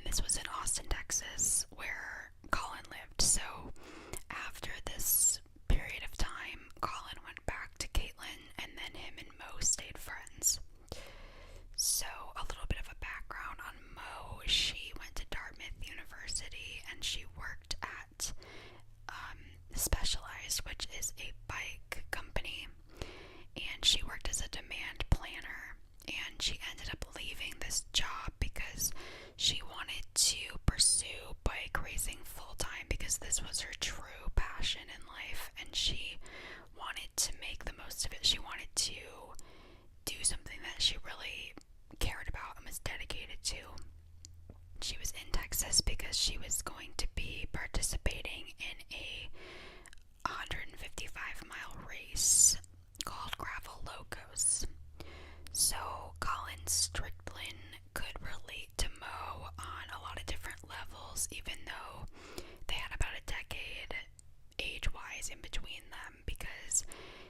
this was in Austin, Texas, where Colin lived. So after this period of time, Colin went back to Kaitlin, and then him and Mo stayed friends. So a little bit of a background on Mo. She went to Dartmouth University, and she worked at Specialized, which is a bike company, and she worked as a demand planner, and she ended up leaving this job because she wanted to pursue bike racing full time because this was her true passion in life, and she wanted to make the most of it. She wanted to do something that she really cared about and was dedicated to. She was in Texas because she was going to be participating in a 155-mile race called Gravel Locos. So Colin Strickland could relate to Mo on a lot of different levels, even though they had about a decade age-wise in between them, because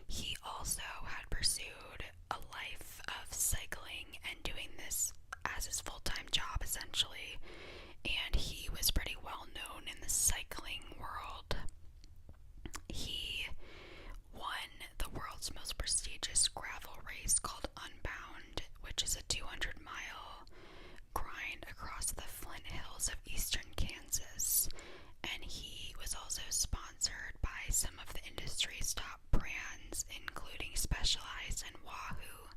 he also had pursued a life of cycling and doing this as his full-time job, essentially, and he was pretty well known in the cycling world. He won the world's most prestigious gravel race called Unbound, which is a 200-mile grind across the Flint Hills of eastern Kansas, and he was also sponsored by some of the industry's top brands, including Specialized and Wahoo,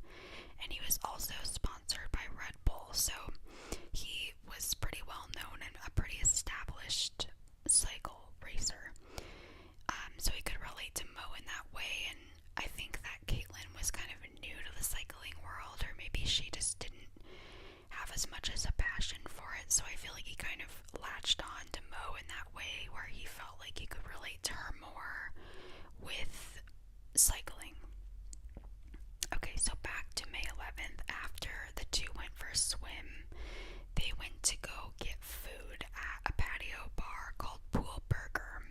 and he was also sponsored by Red Bull, so he was pretty well known and a pretty established cycle racer. So he could relate to Mo in that way, and I think that Kaitlin was kind of new to the cycling world, or maybe she just didn't have as much as a passion for it, so I feel like he kind of latched on to Mo in that way, where he felt like he could relate to her more with cycling. Okay, so back to May 11th, after the two went for a swim, they went to go get food at a patio bar called Pool Burger.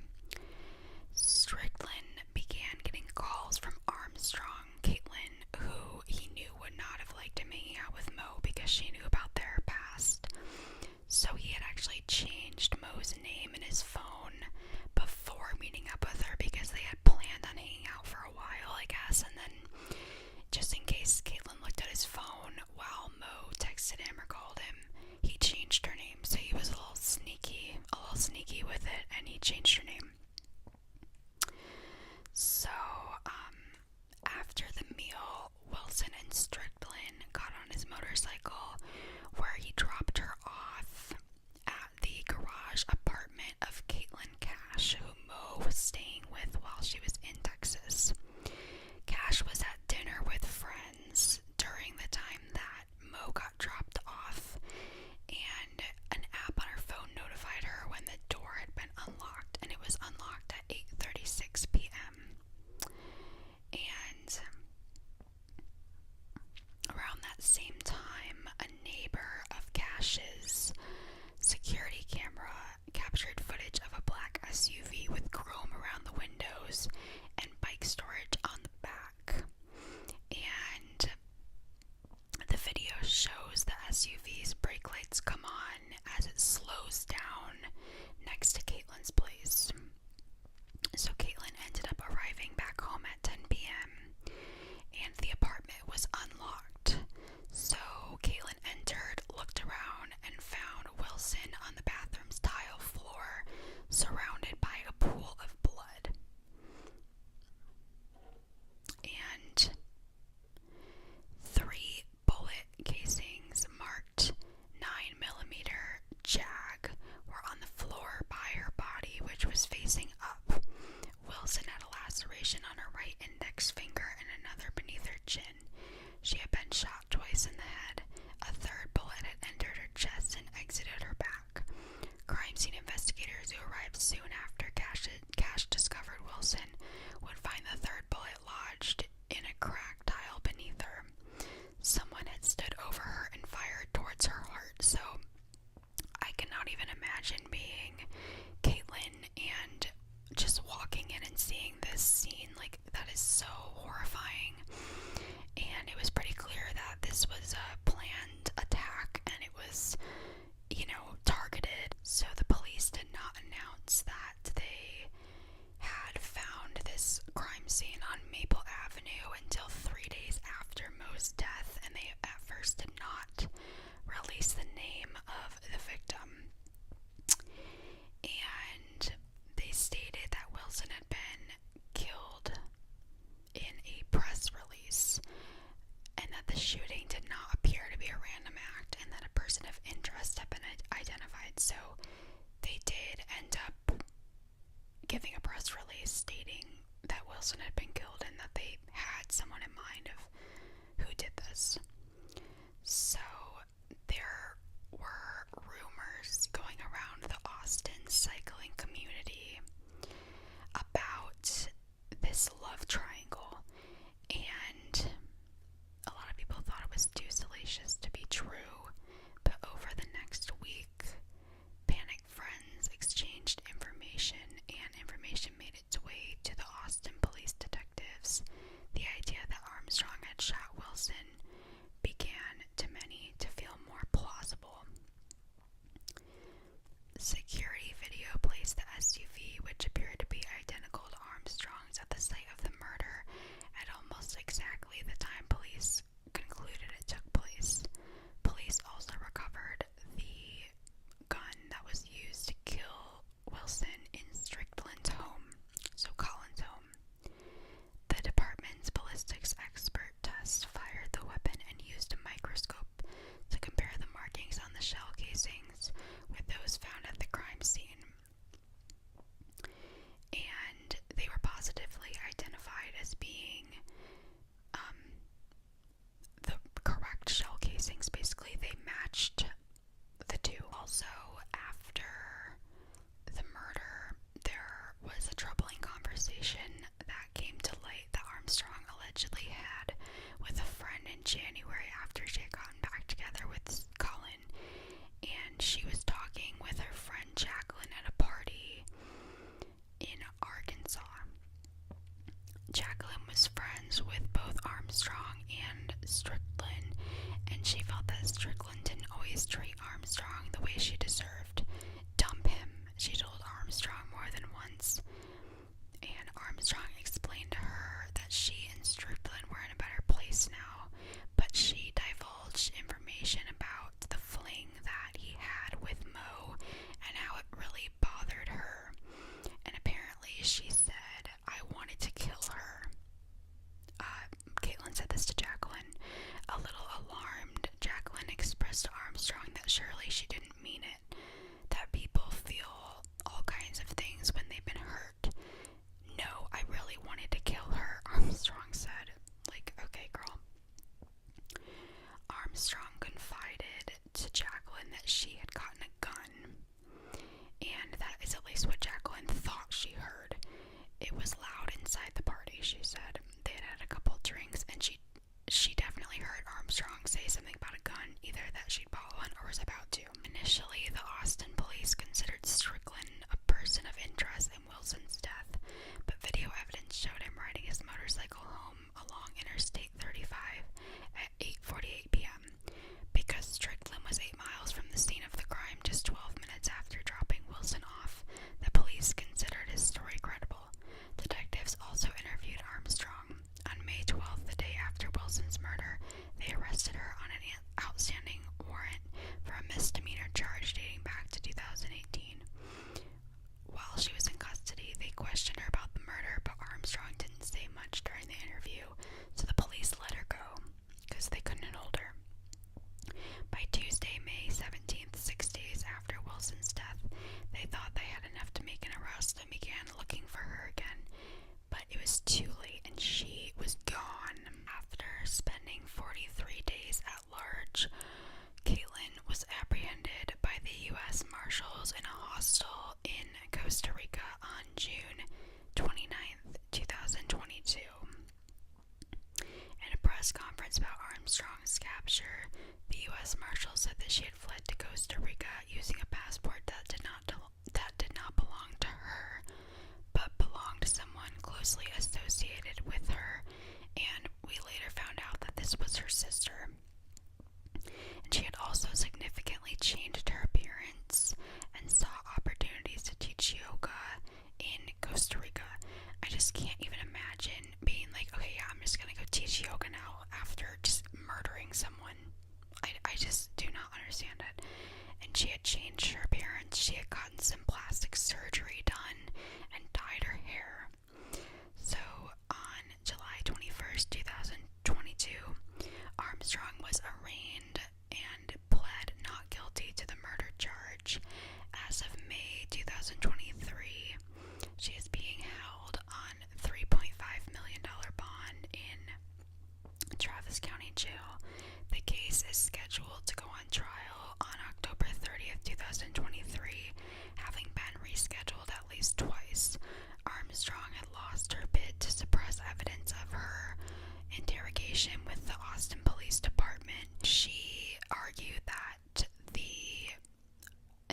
Strickland began getting calls from Armstrong, Kaitlin, who he knew would not have liked him hanging out with Mo because she knew about their past. So he had actually changed Mo's name in his phone before meeting up with her because they had planned on hanging out for a while, I guess, and then just in case Kaitlin looked at his phone while Mo texted him Loco's death, and they at first did not release the name of the victim. And they stated that Wilson had been killed in a press release, and that the shooting did not appear to be a random act, and that a person of interest had been identified. So they did end up giving a press release stating that Wilson had been killed and that they had someone in mind of who did this. So there were rumors going around the Austin cycling community about this love triangle, and a lot of people thought it was too salacious to be true. But over the next week, panicked friends exchanged information, and information made its way to the Austin police detectives. The idea that Armstrong had shot Wilson began to many to feel more plausible. Security video placed the SUV, which appeared to be identical to Armstrong's, at the site of the murder at almost exactly the time police concluded it took place. Police also recovered the gun that was used to kill Wilson in Strickland's home, so Colin's home. The department's ballistics expert test fired the weapon and used a microscope to compare the markings on the shell casings with those found at the crime scene. And they were positively identified as being the correct shell casings. Basically, they matched the two. Also, after the murder, there was a troubling conversation that came to light that Armstrong allegedly had with a friend in January after she had gotten back together with Colin, and she was talking with her friend Jacqueline at a party in Arkansas. Jacqueline was friends with both Armstrong and Strickland, and she felt that Strickland didn't always treat Armstrong the way she deserved. Dump him, she told Armstrong more than once. And Armstrong explained to her that she and Strickland were in a better place now, but she divulged information about the fling that he had with Mo and how it really bothered her. And apparently she said, "I wanted to kill her." Kaitlin said this to Jacqueline. A little alarmed, Jacqueline expressed to Armstrong that surely she didn't mean it, that people feel all kinds of things when they've been hurt. "No, I really wanted to kill her," Armstrong said. Like, okay, girl. Armstrong confided to Jacqueline that she had gotten a gun, and that is at least what Jacqueline thought she heard. It was loud inside the party, she said. They had had a couple drinks, and she definitely heard Armstrong say something about a gun, either that she'd bought one or was about to. Initially, the Austin police considered Strickland a person of interest in Wilson's death, but video evidence showed him riding his motorcycle home along Interstate 35 at 8:48 p.m. Because Strickland was 8 miles from the scene of the crime just 12 minutes after dropping Wilson off, the police considered his story credible. Detectives also interviewed Armstrong. On May 12th, the day after Wilson's murder, they arrested her on an outstanding warrant for a misdemeanor charge dating back to 2018. While she was in custody, they questioned her about the murder, but Armstrong didn't say much during the interview, so the police let her go because they couldn't hold her. By Tuesday, May 17th, 6 days after Wilson's death, they thought they had enough to make an arrest and began looking for her again, but it was too late and she was gone. After spending 43 days at large, Kaitlin was apprehended by the U.S. Marshals in a hostel in Costa Rica on June 29th, 2022. In a press conference about Armstrong's capture, the U.S. Marshals said that she had fled to Costa Rica using a passport that did not belong to her, but belonged to someone closely associated with her, and we later found out that this was her sister. And she had also significantly changed her appearance and saw opportunities to teach yoga in Costa Rica. I just can't even imagine being like, okay, yeah, I'm just gonna go teach yoga now after just she had gotten some plastic surgery done and dyed her hair. So on July 21st, 2022, Armstrong was arraigned and pled not guilty to the murder charge. As of May 2023, she is being held on $3.5 million bond in Travis County Jail. The case is scheduled to go on trial on October 30th, 2023, having been rescheduled at least twice. Armstrong had lost her bid to suppress evidence of her interrogation with the Austin Police Department. She argued that the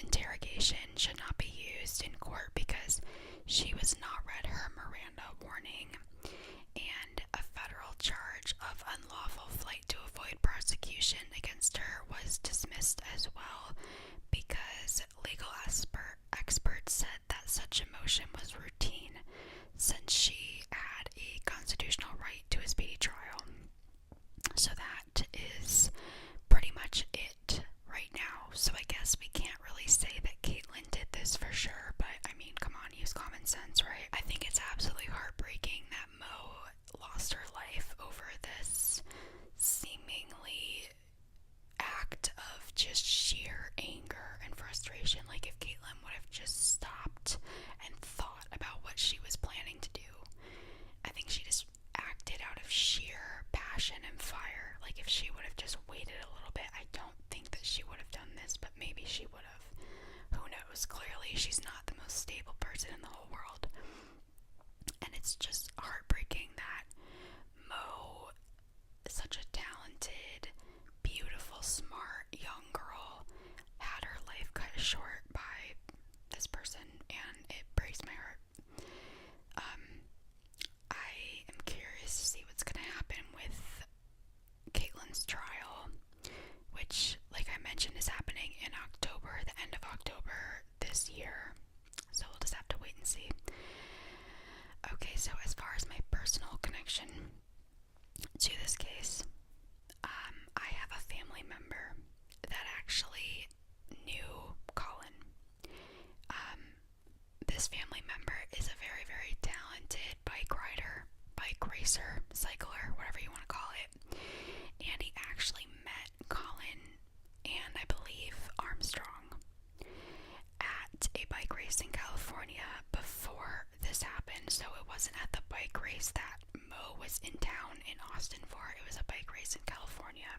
interrogation should not be used in court because she was not read her Miranda warning, and a federal charge of unlawful flight to avoid prosecution against her was dismissed as well because legal experts said that such a motion was routine since she had a constitutional right to a speedy trial. So that is pretty much it right now. So I guess we can't really say that Kaitlin did this for sure, but I mean, come on, use common sense, right? I think it's absolutely heartbreaking that Mo lost her life over this seemingly act of just sheer anger and frustration. Like, if Kaitlin would have just stopped and thought about what she was planning to do, I think she just acted out of sheer passion and fire. Like, if she would have just waited a little bit, I don't think that she would have done this, but maybe she would have. Who knows? Clearly, she's not the most stable person in the whole world. And it's just heartbreaking that Mo, such a talented, beautiful, smart, young girl, had her life cut short by this person, and it breaks my heart. I am curious to see what's going to happen with Kaitlin's trial, which, like I mentioned, is happening in October, the end of October this year. So we'll just have to wait and see. Okay, so as far as my personal connection to this case, I have a family member that actually knew Colin. This family member is a very, very talented bike rider, bike racer, cycler, whatever you want to call it. And he actually met Colin and I believe Armstrong at a bike race in California before this happened. So it wasn't at the bike race that Mo was in town in Austin for. It was a bike race in California.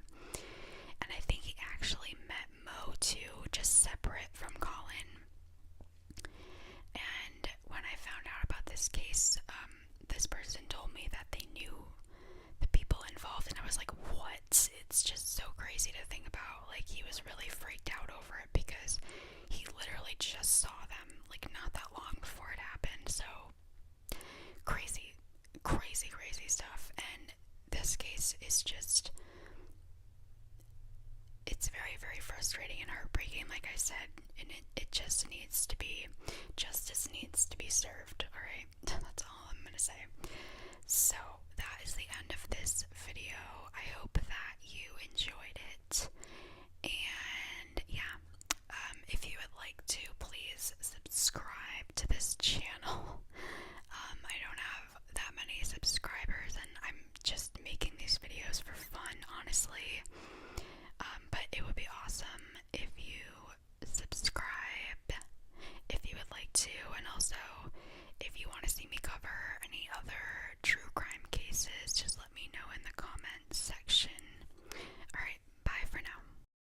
And I think he actually met Mo too, just separate from Colin. And when I found out about this case, this person told me that they knew the people involved, and I was like, what? It's just so crazy to think about. Like, he was really freaked out over it because he literally just saw them, like, not that long before it happened. So, crazy, crazy, crazy stuff. And this case is just, it's very, very frustrating and heartbreaking, like I said, and it just needs to be, justice needs to be served, alright? That's all I'm gonna say. So, that is the end of this video.